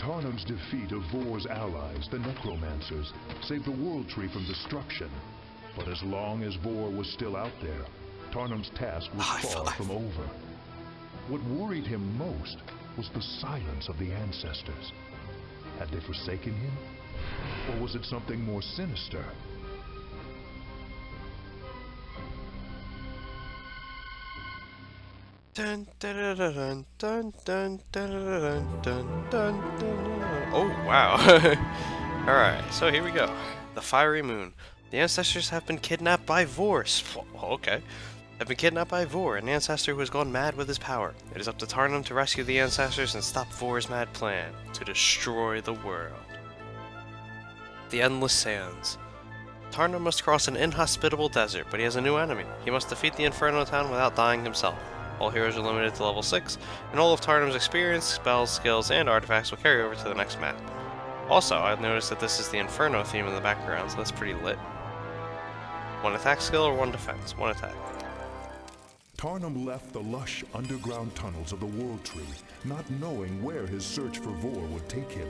Tarnum's defeat of Vor's allies, the Necromancers, saved the World Tree from destruction. But as long as Vor was still out there, Tarnum's task was far from over. What worried him most was the silence of the ancestors. Had they forsaken him? Or was it something more sinister? Dun, dun, dun, dun, dun, dun, dun, dun, dun, dun. Oh, wow. Alright, so here we go. The Fiery Moon. The ancestors have been kidnapped by Vor. Okay. Have been kidnapped by Vor, an ancestor who has gone mad with his power. It is up to Tarnum to rescue the ancestors and stop Vor's mad plan to destroy the world. The Endless Sands. Tarnum must cross an inhospitable desert, but he has a new enemy. He must defeat the Inferno Town without dying himself. All heroes are limited to level 6, and all of Tarnum's experience, spells, skills, and artifacts will carry over to the next map. Also, I've noticed that this is the Inferno theme in the background, so that's pretty lit. One attack skill or one defense? One attack. Tarnum left the lush underground tunnels of the World Tree, not knowing where his search for Vor would take him.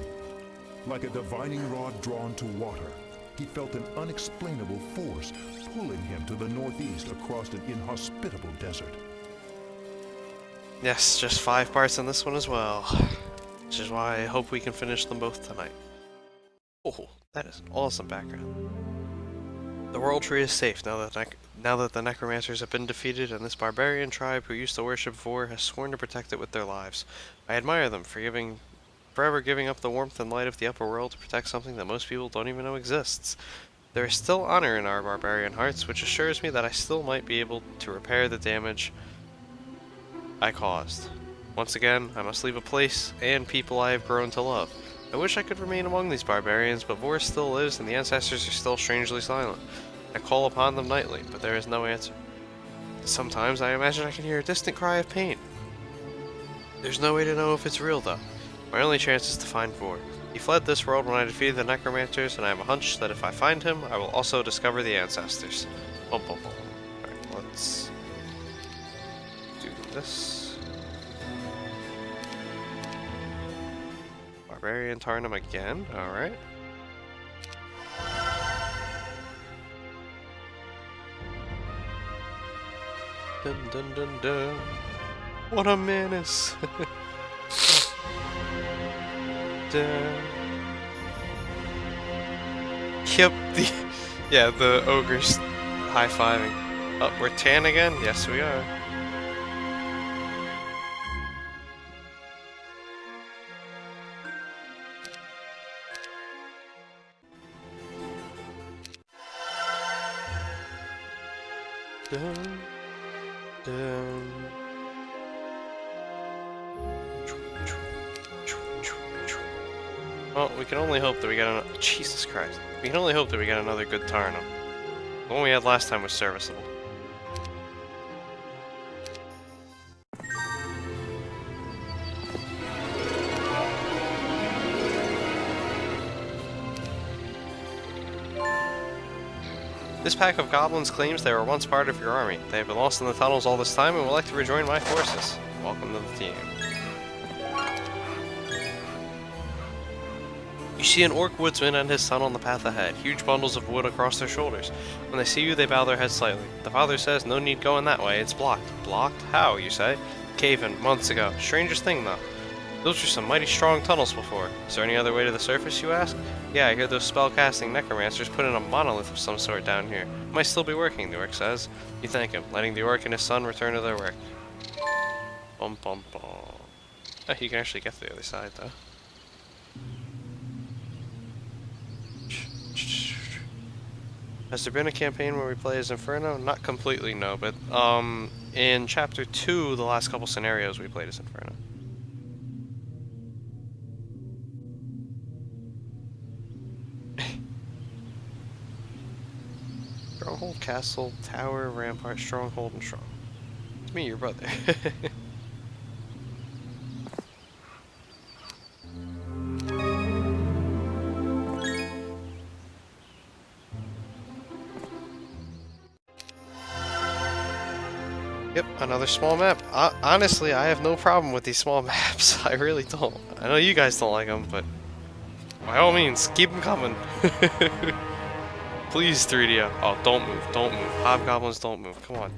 Like a divining rod drawn to water, he felt an unexplainable force pulling him to the northeast across an inhospitable desert. Yes, just 5 parts in this one as well, which is why I hope we can finish them both tonight. Oh, that is an awesome background. The World Tree is safe now that the Necromancers have been defeated, and this barbarian tribe who used to worship Vor has sworn to protect it with their lives. I admire them for forever giving up the warmth and light of the upper world to protect something that most people don't even know exists. There is still honor in our barbarian hearts, which assures me that I still might be able to repair the damage I caused. Once again, I must leave a place and people I have grown to love. I wish I could remain among these barbarians, but Vor still lives and the ancestors are still strangely silent. I call upon them nightly, but there is no answer. Sometimes I imagine I can hear a distant cry of pain. There's no way to know if it's real though. My only chance is to find Vor. He fled this world when I defeated the Necromancers, and I have a hunch that if I find him, I will also discover the ancestors. Alright, let's do this. Barbarian Tarnum again, alright. Dun dun dun dun. What a menace! Yep, the ogre's high-fiving. Oh, we're tan again? Yes, we are. Dun, dun. Well, we can only hope that we get another. Jesus Christ. We can only hope that we get another good Tarnum. The one we had last time was serviceable. This pack of goblins claims they were once part of your army. They have been lost in the tunnels all this time and would like to rejoin my forces. Welcome to the team. You see an orc woodsman and his son on the path ahead, huge bundles of wood across their shoulders. When they see you, they bow their heads slightly. The father says, no need going that way, it's blocked. Blocked? How, you say? Cave-in, months ago. Strangest thing, though. Those were some mighty strong tunnels before. Is there any other way to the surface, you ask? Yeah, I hear those spell-casting necromancers put in a monolith of some sort down here. Might still be working, the orc says. You thank him, letting the orc and his son return to their work. Bum bum bum. Oh, you can actually get to the other side, though. Has there been a campaign where we play as Inferno? Not completely, no, but in Chapter 2, the last couple scenarios we played as Inferno. Stronghold, castle, tower, rampart, stronghold, and strong. It's me, your brother. Yep, another small map. Honestly, I have no problem with these small maps. I really don't. I know you guys don't like them, but by all means, keep them coming. Please, 3D. Oh, don't move, don't move. Hobgoblins, don't move. Come on.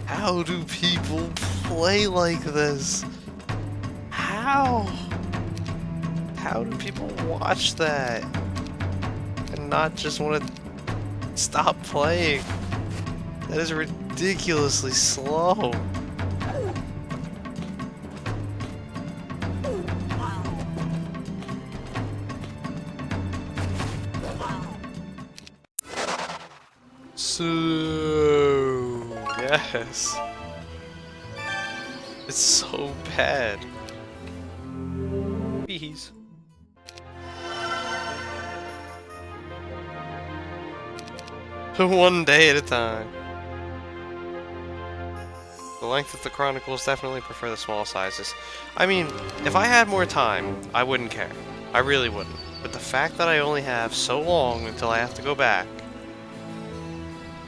How do people play like this? How? How do people watch that and not just want to stop playing? That is ridiculously slow. So, yes. It's so bad. Bees. One day at a time. The length of the Chronicles definitely prefer the small sizes. I mean, if I had more time, I wouldn't care. I really wouldn't. But the fact that I only have so long until I have to go back,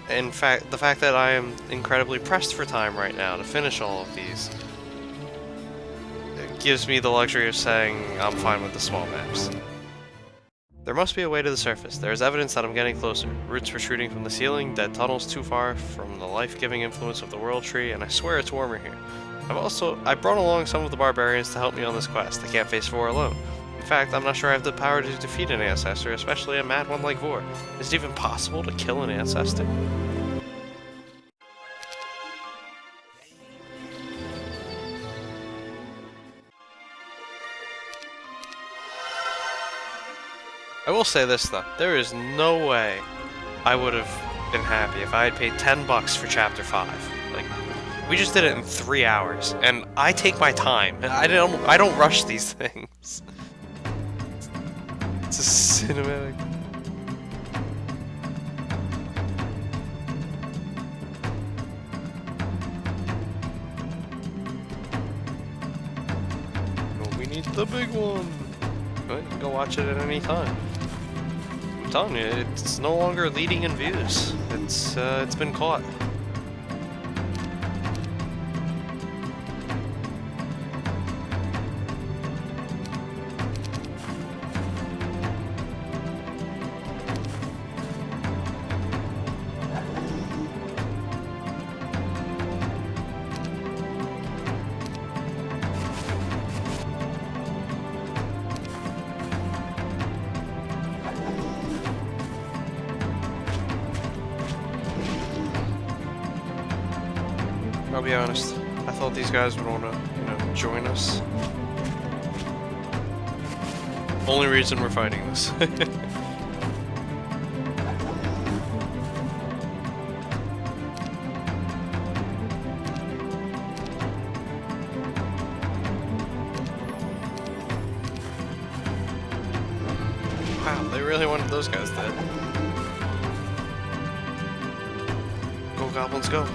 in fact, the fact that I am incredibly pressed for time right now to finish all of these, it gives me the luxury of saying I'm fine with the small maps. There must be a way to the surface. There is evidence that I'm getting closer. Roots protruding from the ceiling, dead tunnels too far from the life-giving influence of the World Tree, and I swear it's warmer here. I brought along some of the barbarians to help me on this quest. I can't face Vor alone. In fact, I'm not sure I have the power to defeat an ancestor, especially a mad one like Vor. Is it even possible to kill an ancestor? I will say this though, there is no way I would have been happy if I had paid $10 for Chapter 5. Like, we just did it in 3 hours, and I take my time. I don't rush these things. It's a cinematic. Oh, we need the big one. Go ahead and go watch it at any time. I'm telling you, it's no longer leading in views. It's been caught. I'll be honest, I thought these guys would want to, join us. Only reason we're fighting this. Wow, they really wanted those guys dead. Go goblins, go.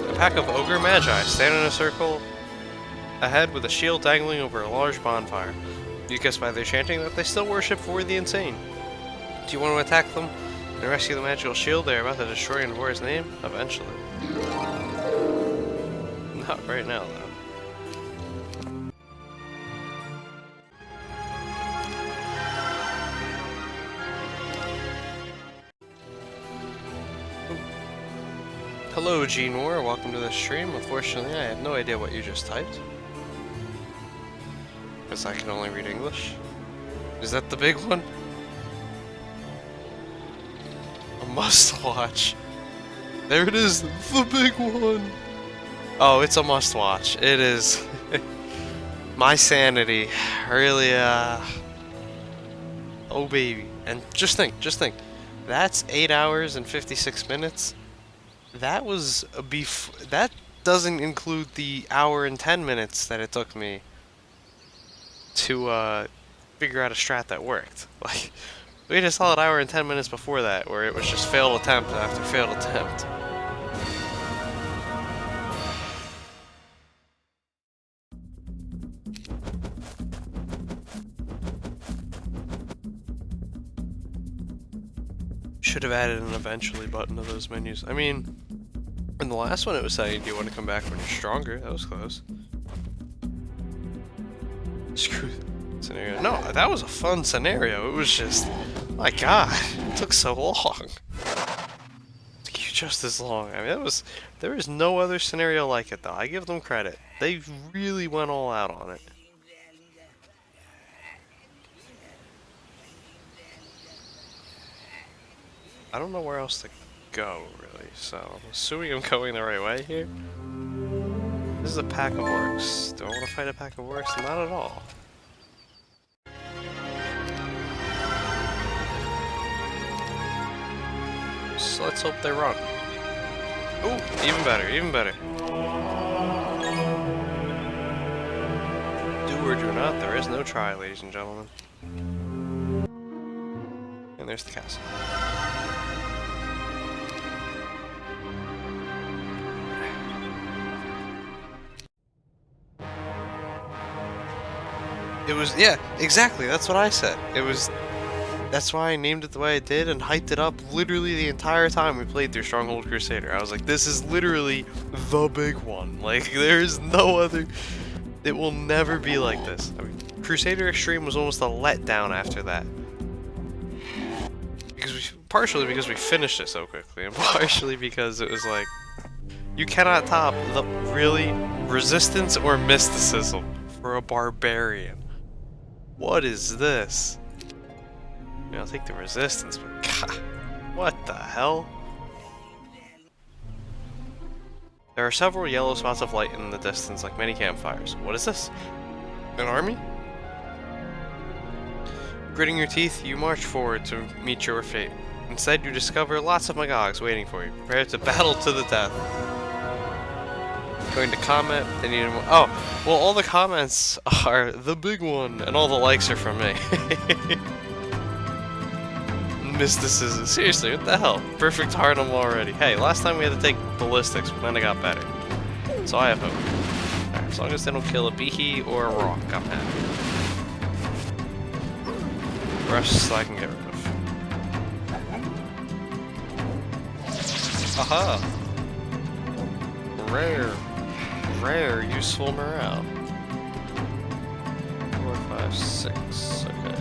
A pack of ogre magi stand in a circle ahead with a shield dangling over a large bonfire. You guess by their chanting that they still worship Vor the Insane. Do you want to attack them and rescue the magical shield they are about to destroy in Vor's name? Eventually. Not right now, though. Hello, Gene War. Welcome to the stream. Unfortunately, I have no idea what you just typed, because I can only read English. Is that the big one? A must-watch. There it is, the big one. Oh, it's a must-watch. It is. My sanity, really. Oh baby. And just think. That's 8 hours and 56 minutes. That was that doesn't include the hour and 10 minutes that it took me to figure out a strat that worked. Like, we had a solid hour and 10 minutes before that, where it was just failed attempt after failed attempt. should have added an eventually button to those menus. I mean, in the last one it was saying, do you want to come back when you're stronger? That was close. Screw scenario. No, that was a fun scenario. It was just, my god, it took so long. It took you just as long. I mean, there is no other scenario like it though. I give them credit. They really went all out on it. I don't know where else to go, really, so I'm assuming I'm going the right way here. This is a pack of orcs. Do I want to fight a pack of orcs? Not at all. So let's hope they run. Ooh, even better, even better. Do or do not, there is no try, ladies and gentlemen. And there's the castle. It was, yeah, exactly, that's what I said. It was, that's why I named it the way I did and hyped it up literally the entire time we played through Stronghold Crusader. I was like, this is literally the big one. Like, there's no other, it will never be like this. I mean, Crusader Extreme was almost a letdown after that. Because partially because we finished it so quickly, and partially because it was like, you cannot top the really resistance or mysticism for a barbarian. What is this? I mean, I'll take the resistance, but God, what the hell? There are several yellow spots of light in the distance, like many campfires. What is this? An army? Gritting your teeth, you march forward to meet your fate. Instead, you discover lots of Magogs waiting for you, prepared to battle to the death. Going to comment, they need more. Oh, well, all the comments are the big one, and all the likes are from me. Mysticism. Seriously, what the hell? Perfect Harnum already. Hey, last time we had to take ballistics, but then it got better. So I have hope. Alright, as long as they don't kill a Behe or a Rock, I'm happy. The rest I can get rid of. Aha! Rare useful morale. 4, 5, 6. Okay.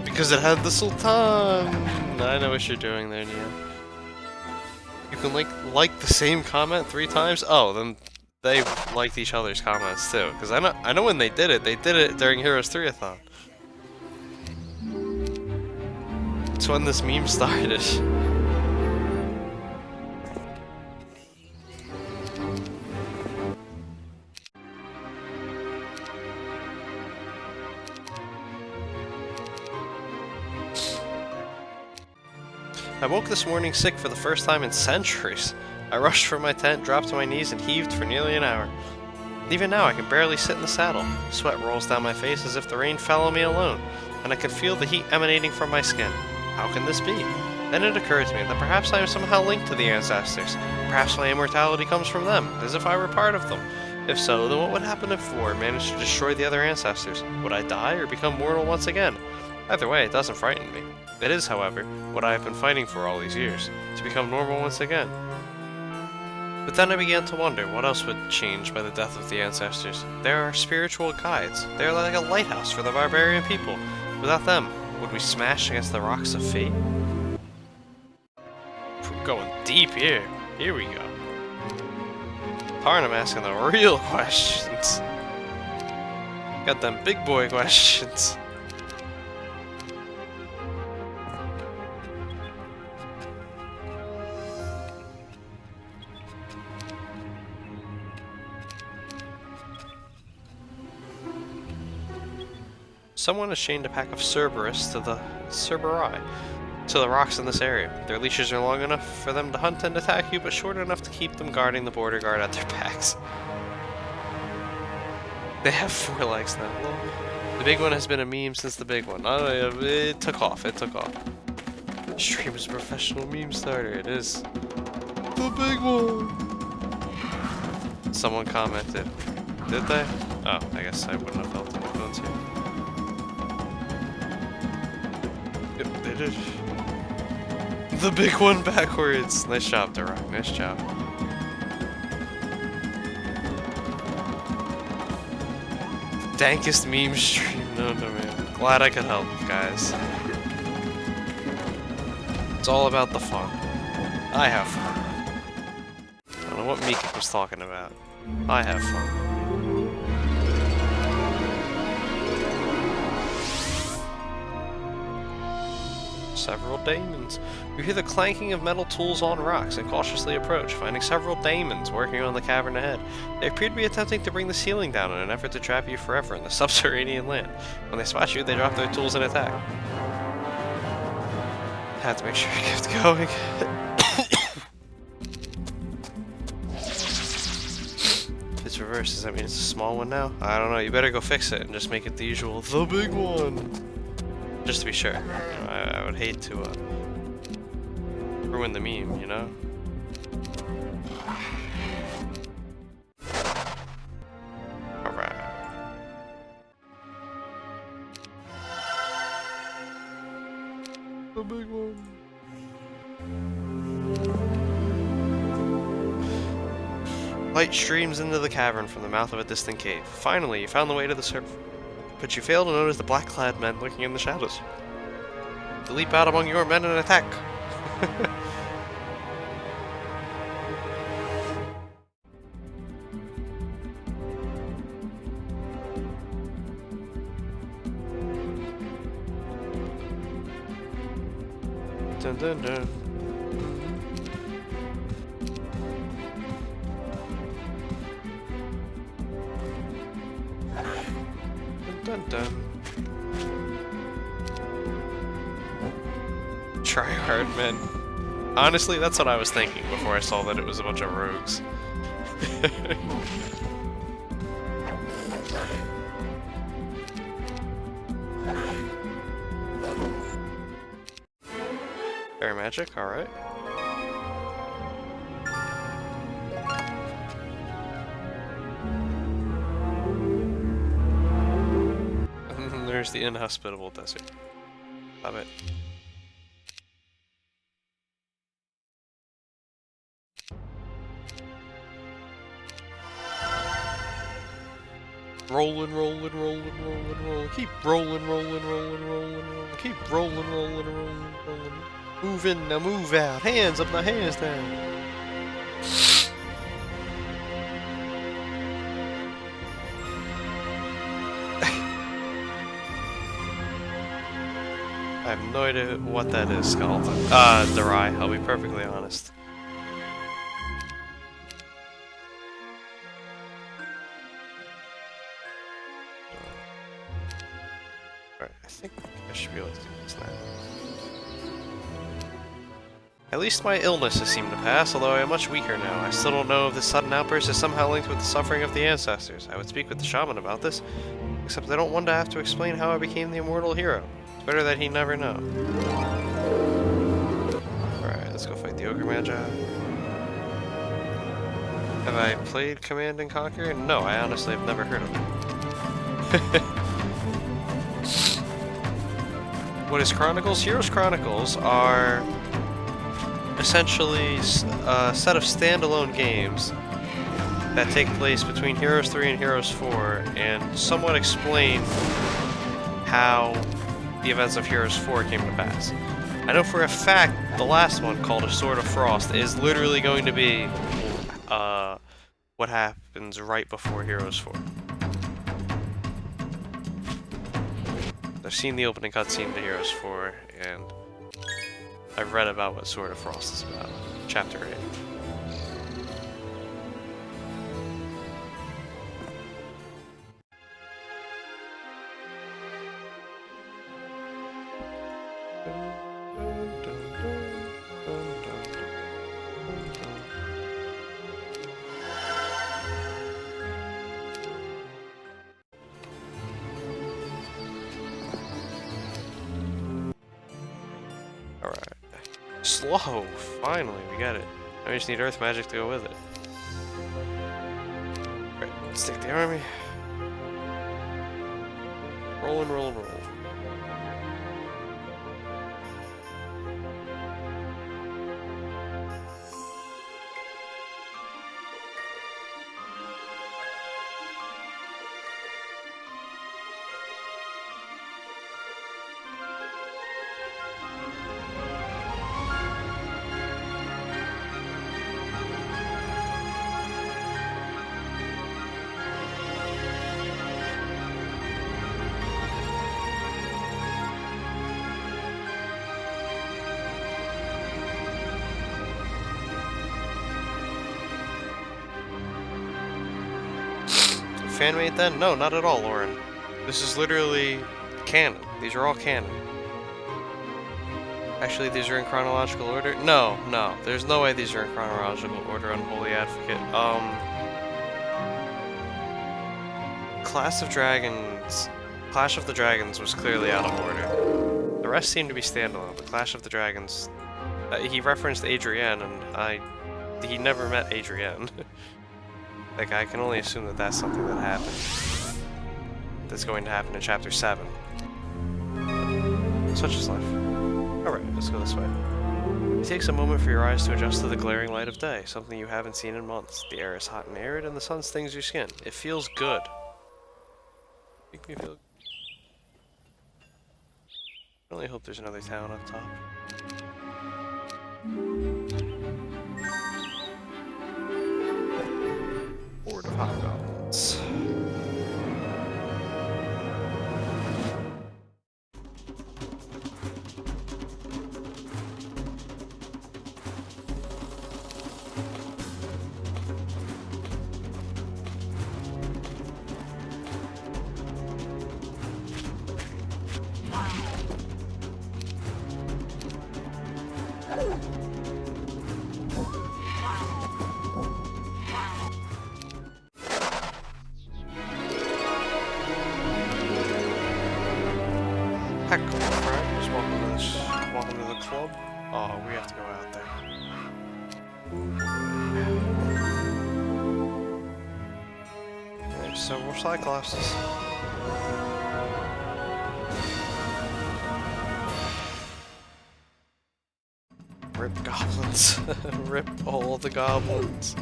Because it had the Sultan. I know what you're doing there, Nia. You can like the same comment 3 times. Oh, then they liked each other's comments too. Because I know when they did it during Heroes 3-a-thon. That's when this meme started. I woke this morning sick for the first time in centuries. I rushed from my tent, dropped to my knees, and heaved for nearly an hour. Even now I can barely sit in the saddle. Sweat rolls down my face as if the rain fell on me alone, and I can feel the heat emanating from my skin. How can this be? Then it occurred to me that perhaps I am somehow linked to the ancestors. Perhaps my immortality comes from them, as if I were part of them. If so, then what would happen if war managed to destroy the other ancestors? Would I die or become mortal once again? Either way, it doesn't frighten me. It is, however, what I have been fighting for all these years, to become normal once again. But then I began to wonder what else would change by the death of the ancestors. There are spiritual guides. They are like a lighthouse for the barbarian people. Without them, would we smash against the rocks of fate? We're going deep here. Here we go. Harnum asking the real questions. Got them big boy questions. Someone has chained a pack of Cerberus to the Cerberai, to the rocks in this area. Their leashes are long enough for them to hunt and attack you, but short enough to keep them guarding the border guard at their backs. They have 4 legs now. The big one has been a meme since the big one. It took off, it took off. Stream is a professional meme starter, it is. The big one! Someone commented. Did they? Oh, I guess I wouldn't have felt the influence here. Yep, they did. The big one backwards. Nice job, Durock. Nice job. Dankest meme stream known to man. Glad I could help, guys. It's all about the fun. I have fun. I don't know what Mika was talking about. I have fun. Several daemons. You hear the clanking of metal tools on rocks and cautiously approach, finding several daemons working on the cavern ahead. They appear to be attempting to bring the ceiling down in an effort to trap you forever in the subterranean land. When they spot you, they drop their tools and attack. Had to make sure I kept going. If it's reversed, does that mean it's a small one now? I don't know, you better go fix it and just make it the usual, the big one! Just to be sure. You know, I would hate to ruin the meme, you know? Alright. The big one. Light streams into the cavern from the mouth of a distant cave. Finally, you found the way to the surface. But you fail to notice the black-clad men lurking in the shadows. To leap out among your men and attack. Dun dun dun. Dun dun. Try hard, men. Honestly, that's what I was thinking before I saw that it was a bunch of rogues. Air magic, alright. There's the inhospitable desert. Love it. Rolling, rolling, rolling, rolling, rolling. Keep rolling, rolling, rolling, rolling, rolling. Keep rolling, rolling, rolling, rolling. Move in, now move out. Hands up, now hands down. I have no idea what that is called. Durai, I'll be perfectly honest. Alright, I think I should be able to do this now. At least my illness has seemed to pass, although I am much weaker now. I still don't know if this sudden outburst is somehow linked with the suffering of the ancestors. I would speak with the shaman about this, except I don't want to have to explain how I became the immortal hero. Better that he never know. Alright, let's go fight the Ogre Magi. Have I played Command and Conquer? No, I honestly have never heard of it. What is Chronicles? Heroes Chronicles are essentially a set of standalone games that take place between Heroes 3 and Heroes 4 and somewhat explain how the events of Heroes 4 came to pass. I know for a fact the last one, called A Sword of Frost, is literally going to be what happens right before Heroes 4. I've seen the opening cutscene to Heroes 4, and I've read about what Sword of Frost is about. Chapter 8. Alright. Slow! Finally, we got it. Now we just need earth magic to go with it. Right, let's take the army. Roll and roll and roll. Fan-made then? No, not at all, Lauren. This is literally canon. These are all canon. Actually, these are in chronological order? No, there's no way these are in chronological order, Unholy Advocate. Clash of the Dragons was clearly out of order. The rest seem to be standalone, but Clash of the Dragons... he referenced Adrienne, and he never met Adrienne. Like, I can only assume that that's something that happened. That's going to happen in Chapter 7. Such is life. Alright, let's go this way. It takes a moment for your eyes to adjust to the glaring light of day, something you haven't seen in months. The air is hot and arid, and the sun stings your skin. It feels good. Make me feel... I really hope there's another town up top. Horde of hobgoblins. Heck, alright, just welcome to the club. Oh, we have to go out there. There's several Cyclopses. Rip goblins. Rip all the goblins.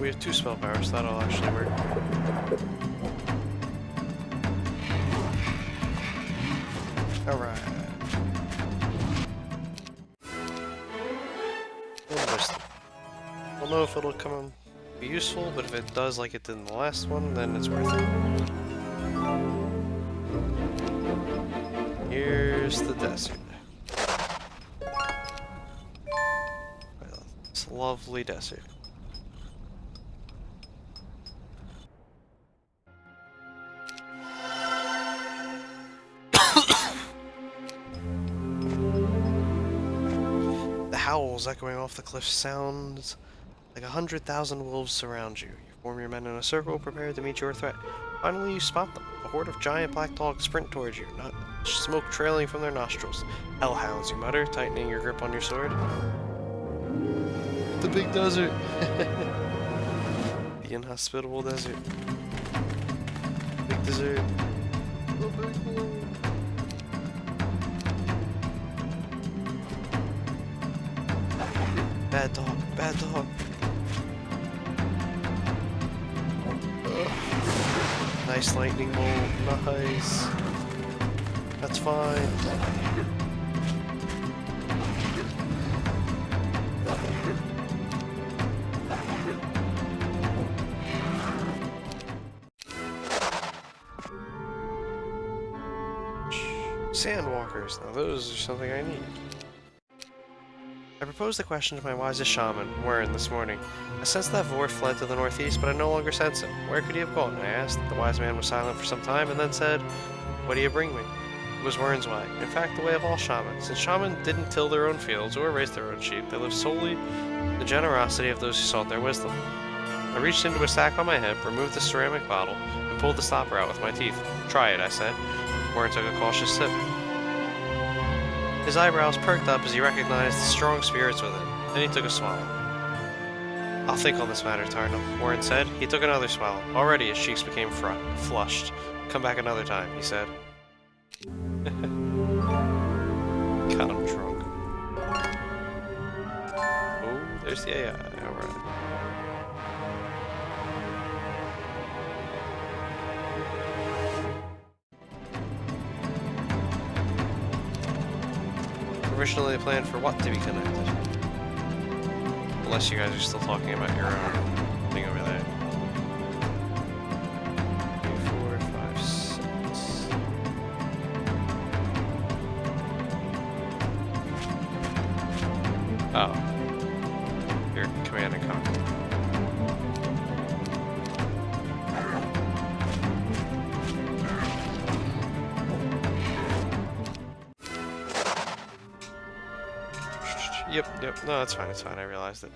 We have 2 spell powers, so that'll actually work. Alright. We'll know if it'll come and be useful, but if it does like it did in the last one, then it's worth it. Here's the desert. This lovely desert. Howls echoing off the cliff sounds like 100,000 wolves surround you. You form your men in a circle, prepared to meet your threat. Finally, you spot them. A horde of giant black dogs sprint towards you, smoke trailing from their nostrils. Hellhounds, you mutter, tightening your grip on your sword. The big desert. The inhospitable desert. Big desert. The big one. Bad dog, bad dog. Nice lightning bolt, nice. That's fine. Sandwalkers, now those are something I need. I proposed the question to my wisest shaman, Wern, this morning. I sensed that Vor fled to the northeast, but I no longer sense him. Where could he have gone? I asked. The wise man was silent for some time, and then said, "What do you bring me?" It was Wern's way. In fact, the way of all shamans. Since shamans didn't till their own fields or raise their own sheep, they lived solely in the generosity of those who sought their wisdom. I reached into a sack on my hip, removed the ceramic bottle, and pulled the stopper out with my teeth. "Try it," I said. Wern took a cautious sip. His eyebrows perked up as he recognized the strong spirits within. Then he took a swallow. I'll think on this matter, Tarnum, Warren said. He took another swallow. Already his cheeks became flushed. Come back another time, he said. Got him drunk. Oh, there's the AI. Alright. Originally planned for what to be connected? Unless you guys are still talking about your own thing over there. 3, 4, 5, 6. Oh. Your command and conquer. Yep, no, that's fine, I realized it.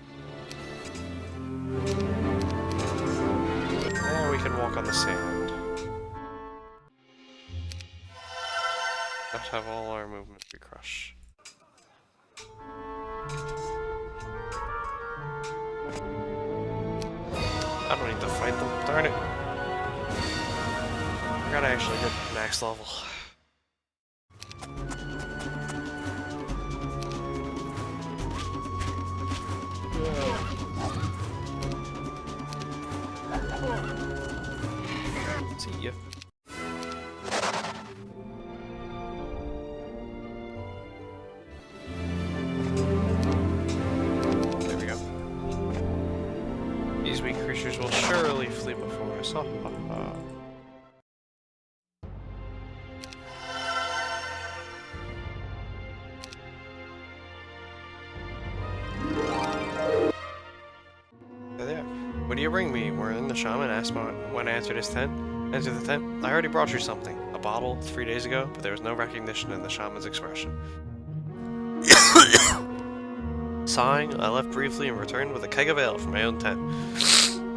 Now we can walk on the sand. Not have all our movement be crushed. I don't need to fight them, darn it. I gotta actually get max level. See ya. There we go. These weak creatures will surely flee before us. Ha ha ha. What do you bring me? Warren, the shaman asked when I entered his tent. Enter the tent. I already brought you something. A bottle 3 days ago, but there was no recognition in the shaman's expression. Sighing, I left briefly and returned with a keg of ale from my own tent.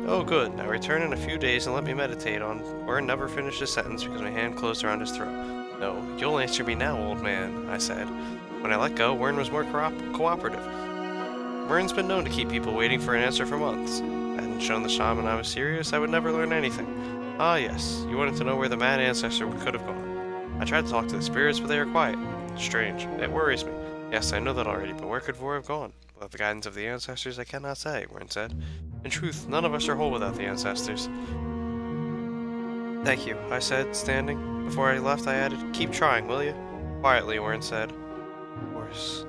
Oh good, now return in a few days and let me meditate on... Warren never finished his sentence because my hand closed around his throat. No, you'll answer me now, old man, I said. When I let go, Warren was more cooperative. Warren's been known to keep people waiting for an answer for months. I hadn't shown the shaman I was serious, I would never learn anything. Ah yes, you wanted to know where the mad ancestor could have gone. I tried to talk to the spirits, but they were quiet. Strange. It worries me. Yes, I know that already, but where could Vor have gone? Without the guidance of the ancestors, I cannot say, Warren said. In truth, none of us are whole without the ancestors. Thank you, I said, standing. Before I left, I added, keep trying, will you? Quietly, Warren said. Of course.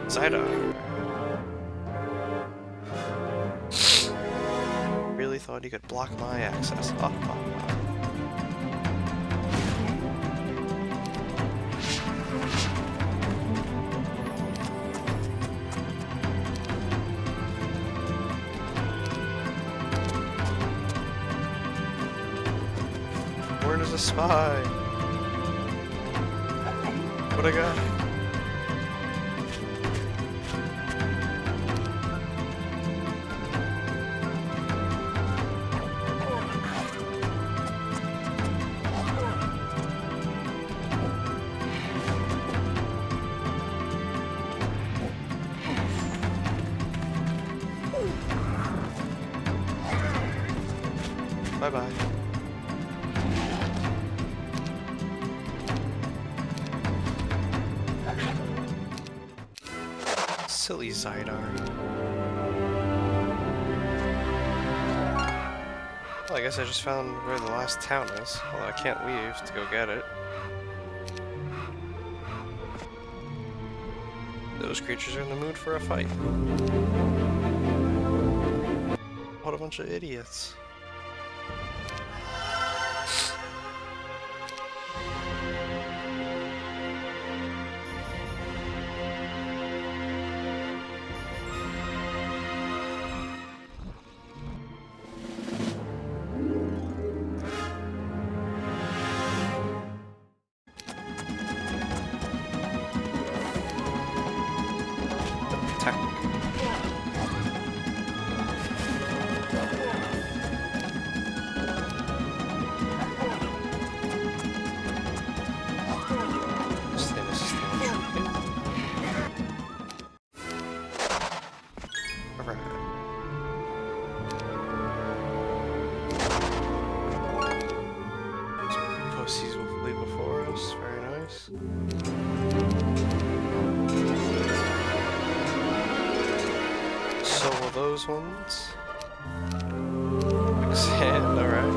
Zidar. Really thought you could block my access. Oh, oh, oh. Warren is a spy. What I got? Bye-bye. Silly Zidar. Well, I guess I just found where the last town is, although I can't leave to go get it. Those creatures are in the mood for a fight. What a bunch of idiots. those ones. Quicksand, alright.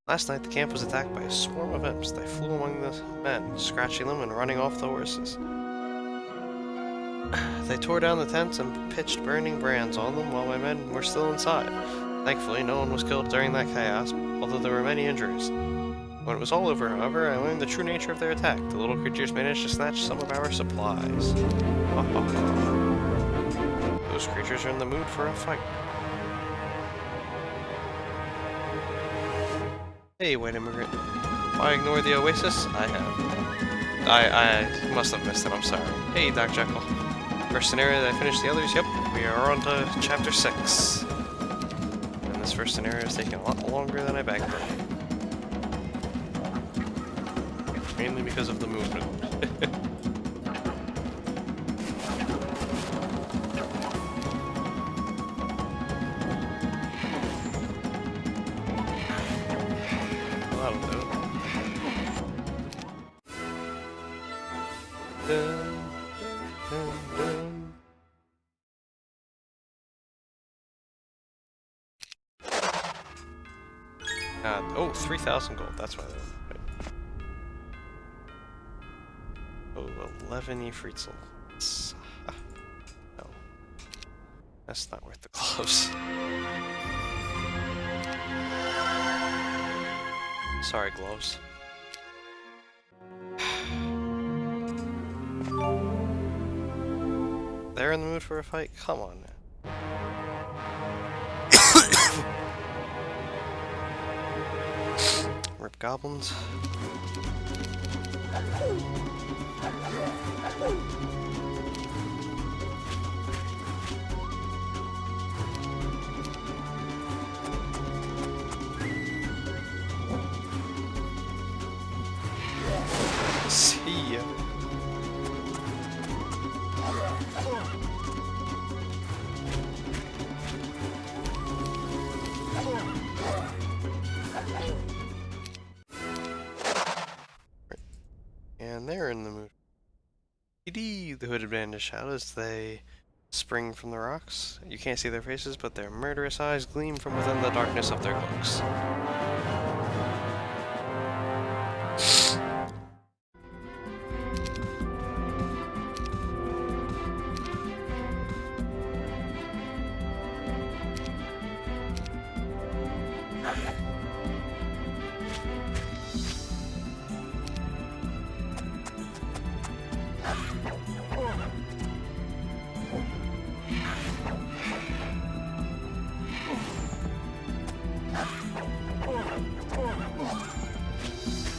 Last night, the camp was attacked by a swarm of imps. They flew among the men, scratching them and running off the horses. They tore down the tents and pitched burning brands on them while my men were still inside. Thankfully, no one was killed during that chaos, although there were many injuries. When it was all over, however, I learned the true nature of their attack. The little creatures managed to snatch some of our supplies. Those creatures are in the mood for a fight. Hey, white immigrant. Why ignore the oasis? I have. I must have missed it, I'm sorry. Hey, Doc Jekyll. First scenario that I finished the others, yep, we are on to chapter 6. And this first scenario is taking a lot longer than I banked it. Mainly because of the movement. That'll do it. Dun, dun, dun. Oh, 3,000 gold, that's why they're right. Oh, 11 Efritzel. No. That's not worth the gloves. Sorry, gloves. They're in the mood for a fight? Come on now. Rip goblins. See ya. And they're in the mood. The hooded bandits shout as they spring from the rocks. You can't see their faces, but their murderous eyes gleam from within the darkness of their cloaks.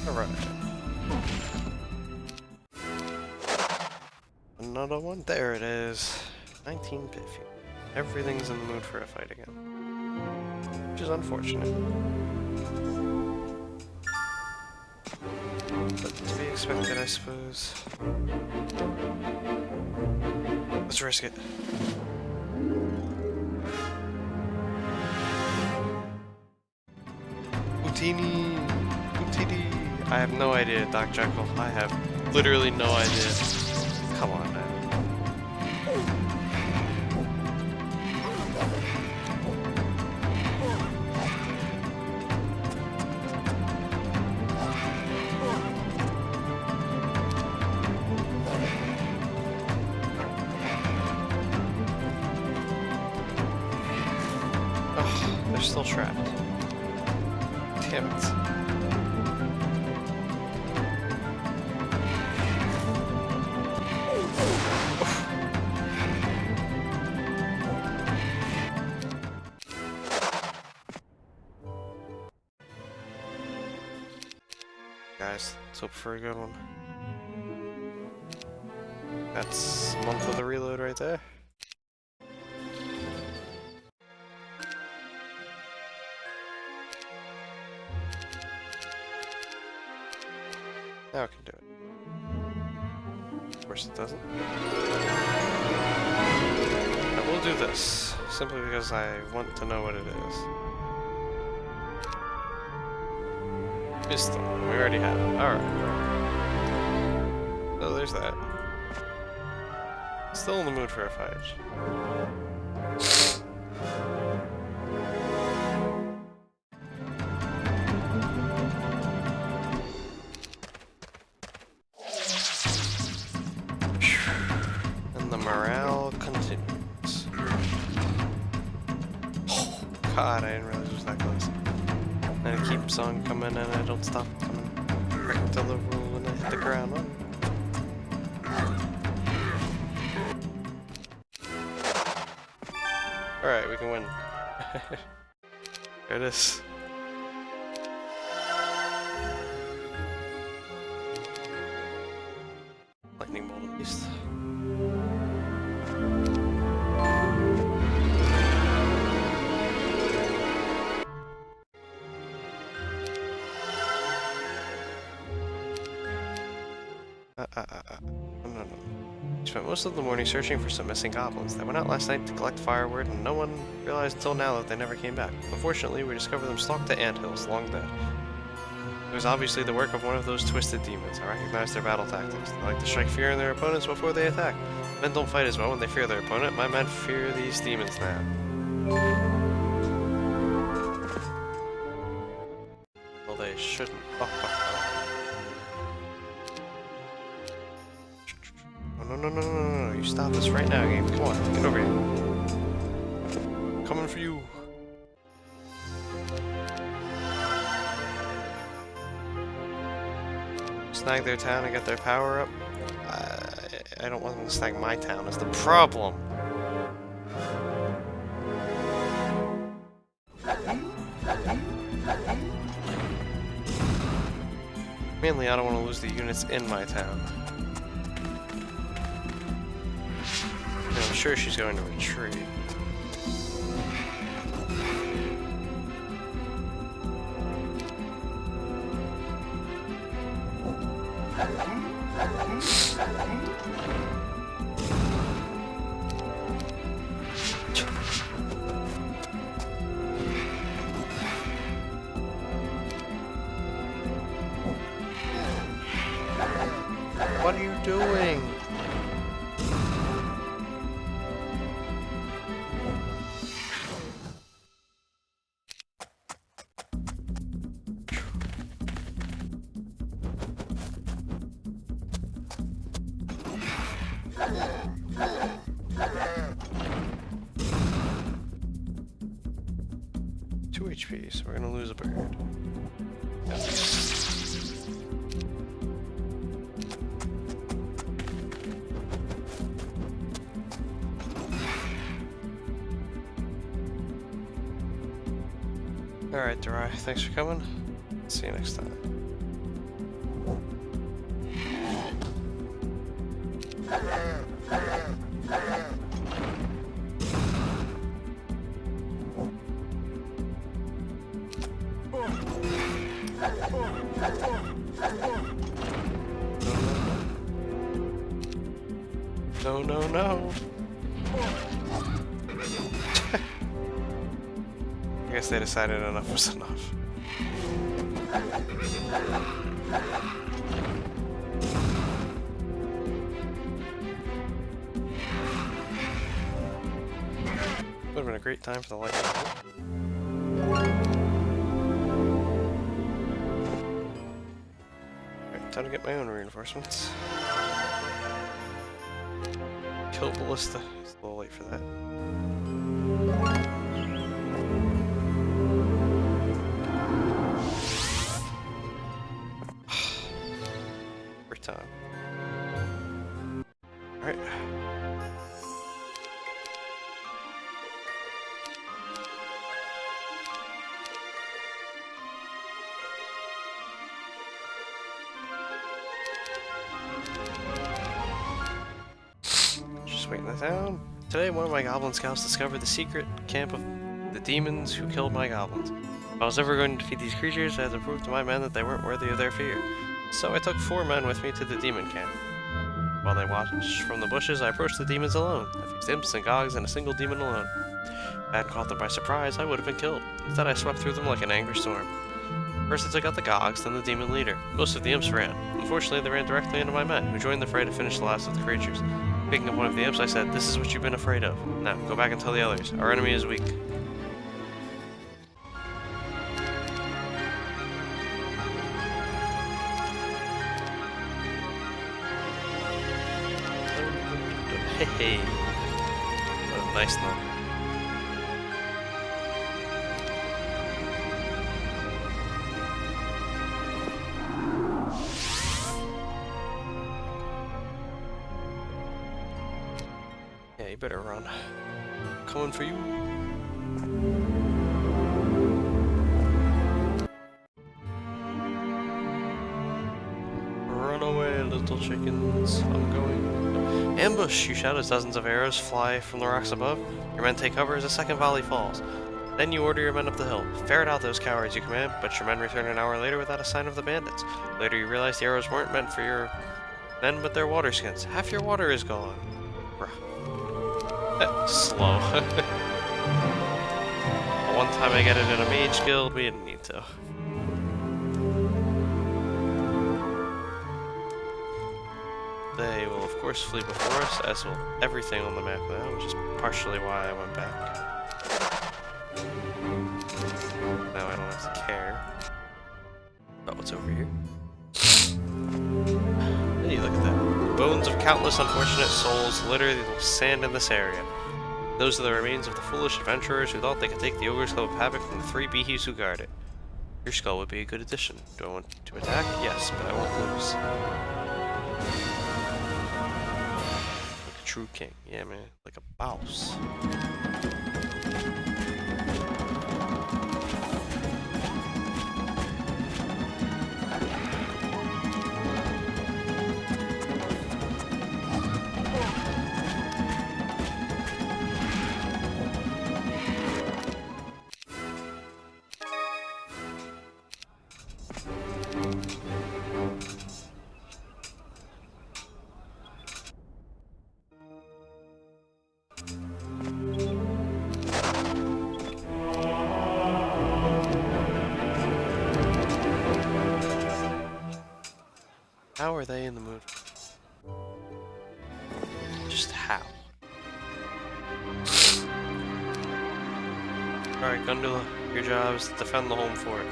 Alright. Another one? There it is. 1950. Everything's in the mood for a fight again. Which is unfortunate. But to be expected, I suppose. Let's risk it. Utini! Utini! I have no idea, Doc Jekyll. I have literally no idea. Come on now. Ugh, they're still trapped. Damn it. Guys, let's hope for a good one. That's a month of the reload right there. Now I can do it. Of course it doesn't. I will do this, simply because I want to know what it is. Pistol. We already have it. Alright. So there's that. Still in the mood for a fight. And the morale continues. Oh god, I didn't realize it was that close. And it keeps on coming and I don't stop coming. Right until the roll and I hit the ground. Alright, we can win. There it is. Lightning bolt at least. No. We spent most of the morning searching for some missing goblins. They went out last night to collect firewood, and no one realized until now that they never came back. Unfortunately, we discovered them stalked to anthills, long dead. It was obviously the work of one of those twisted demons. I recognized their battle tactics. They like to strike fear in their opponents before they attack. Men don't fight as well when they fear their opponent. My men fear these demons now. Well, they shouldn't. No, you stop this right now, game. Come on, get over here. Coming for you. Snag their town and get their power up. I don't want them to snag my town, is the problem. Mainly, I don't want to lose the units in my town. I'm sure she's going to retreat. What are you doing? HP, so we're gonna lose a bird. Alright, Durai, thanks for coming. See you next time. No. I guess they decided enough was enough. Would have been a great time for the light. Alright, time to get my own reinforcements. Kill Ballista. It's a little late for that. Every time. Alright. Waiting that down. Today, one of my goblin scouts discovered the secret camp of the demons who killed my goblins. If I was ever going to defeat these creatures, I had to prove to my men that they weren't worthy of their fear. So I took 4 men with me to the demon camp. While they watched from the bushes, I approached the demons alone. I fixed imps and gogs and a single demon alone. If I hadn't caught them by surprise, I would have been killed. Instead, I swept through them like an angry storm. First I took out the Gogs, then the demon leader. Most of the imps ran. Unfortunately, they ran directly into my men, who joined the fray to finish the last of the creatures. Picking up one of the imps, I said, "This is what you've been afraid of. Now, go back and tell the others. Our enemy is weak." Hey, what a nice number. Yeah, you better run. Coming for you. Run away, little chickens. I'm going. Ambush! You shout as dozens of arrows fly from the rocks above. Your men take cover as a second volley falls. Then you order your men up the hill. Ferret out those cowards, you command, but your men return an hour later without a sign of the bandits. Later you realize the arrows weren't meant for your men, but their water skins. Half your water is gone. Slow. One time I get it in a mage guild, we didn't need to. They will of course flee before us, as will everything on the map now, which is partially why I went back. Now I don't have to care about what's over here. Hey, look at that. Bones of countless unfortunate souls litter the sand in this area. Those are the remains of the foolish adventurers who thought they could take the Ogre's Club of Havoc from the 3 Behis who guard it. Your skull would be a good addition. Do I want to attack? Yes, but I won't lose. Like a true king. Yeah, man. Like a boss. How are they in the mood? Just how? Alright, Gundula, your job is to defend the home fort.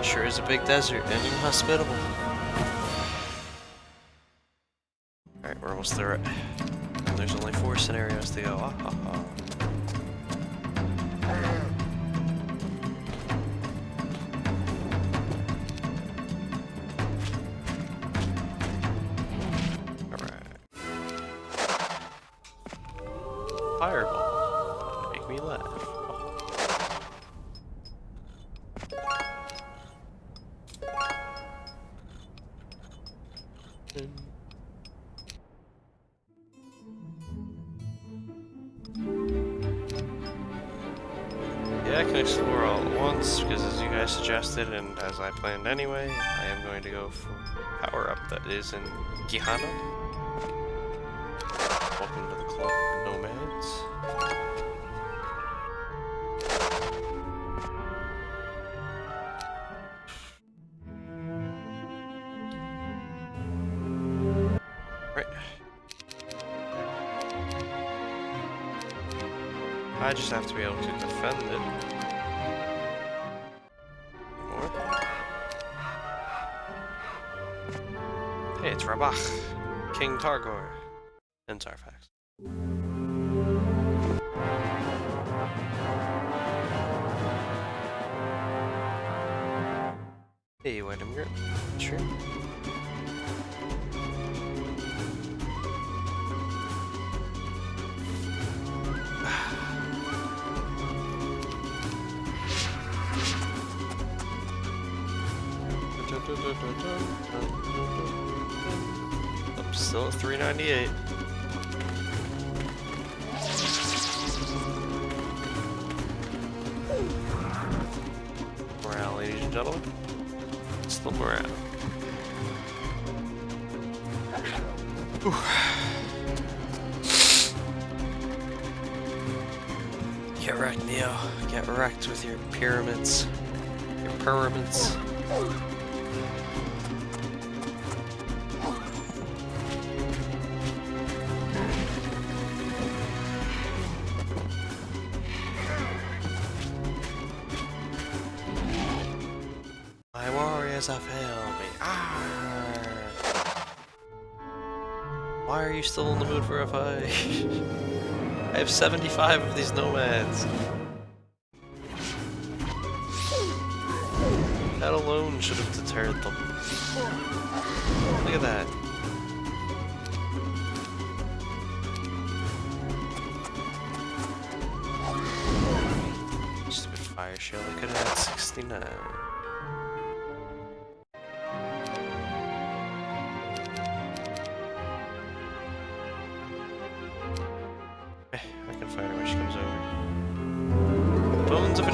Sure is a big desert and inhospitable. Alright, we're almost through it. And there's only 4 scenarios to go. Ah, ha, ha. Alright. Fireball. Make me laugh. Yeah, I can explore all at once, because as you guys suggested, and as I planned anyway, I am going to go for power-up that is in Gihana. Welcome to the Club of Nomads. Right. I just have to be able to defend it. More. Hey, it's Rabach, King Targor, and Zarfax. Hey, wait a minute. Sure. I'm still at 398. Morale, ladies and gentlemen. Still morale. Get wrecked, Neo. Get wrecked with your pyramids. Your pyramids. My warriors have failed me. Why are you still in the mood for a fight? I have 75 of these nomads. That alone should have deterred them. Look at that. Stupid fire shield. I could have had 69.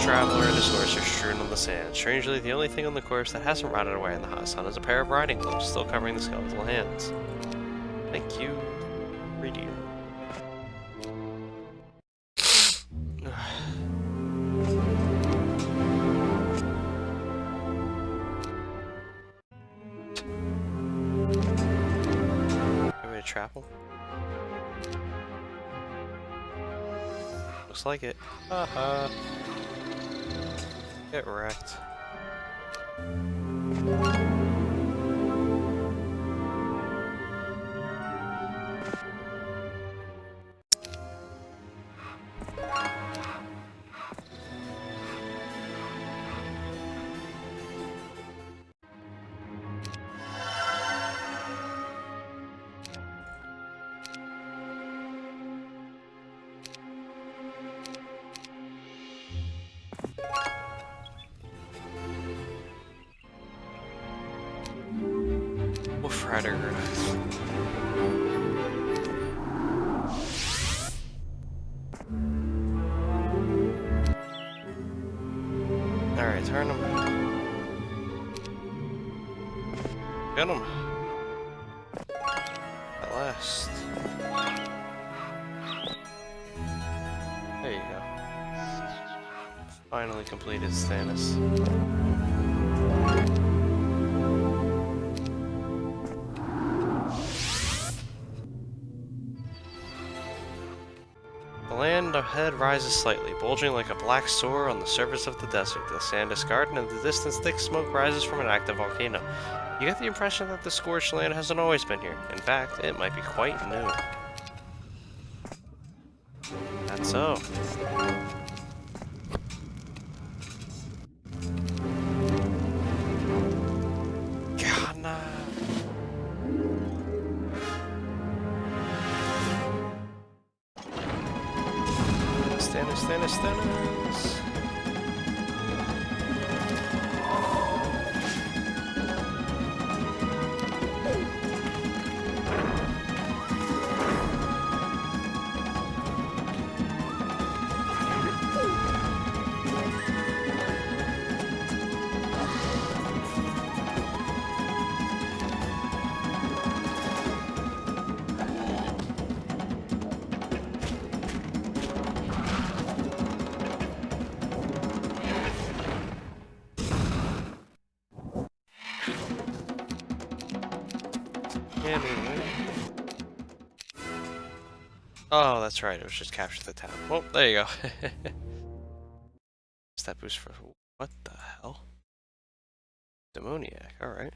Traveler and his horse are strewn on the sand. Strangely, the only thing on the corpse that hasn't rotted away in the hot sun is a pair of riding gloves still covering the skeletal hands. Thank you. Read you. Can we trap him? Looks like it. Haha. Get wrecked. Wolf Rider. Alright, turn him. Get him. At last. There you go. Finally completed Stannis. The land ahead rises slightly, bulging like a black sore on the surface of the desert. The sand is scarred, and in the distance thick smoke rises from an active volcano. You get the impression that the scorched land hasn't always been here. In fact, it might be quite new. That's so. God, nah. Stannis. Oh, that's right. It was just capture the town. Well, there you go. Stat boost for what the hell? Demoniac. All right.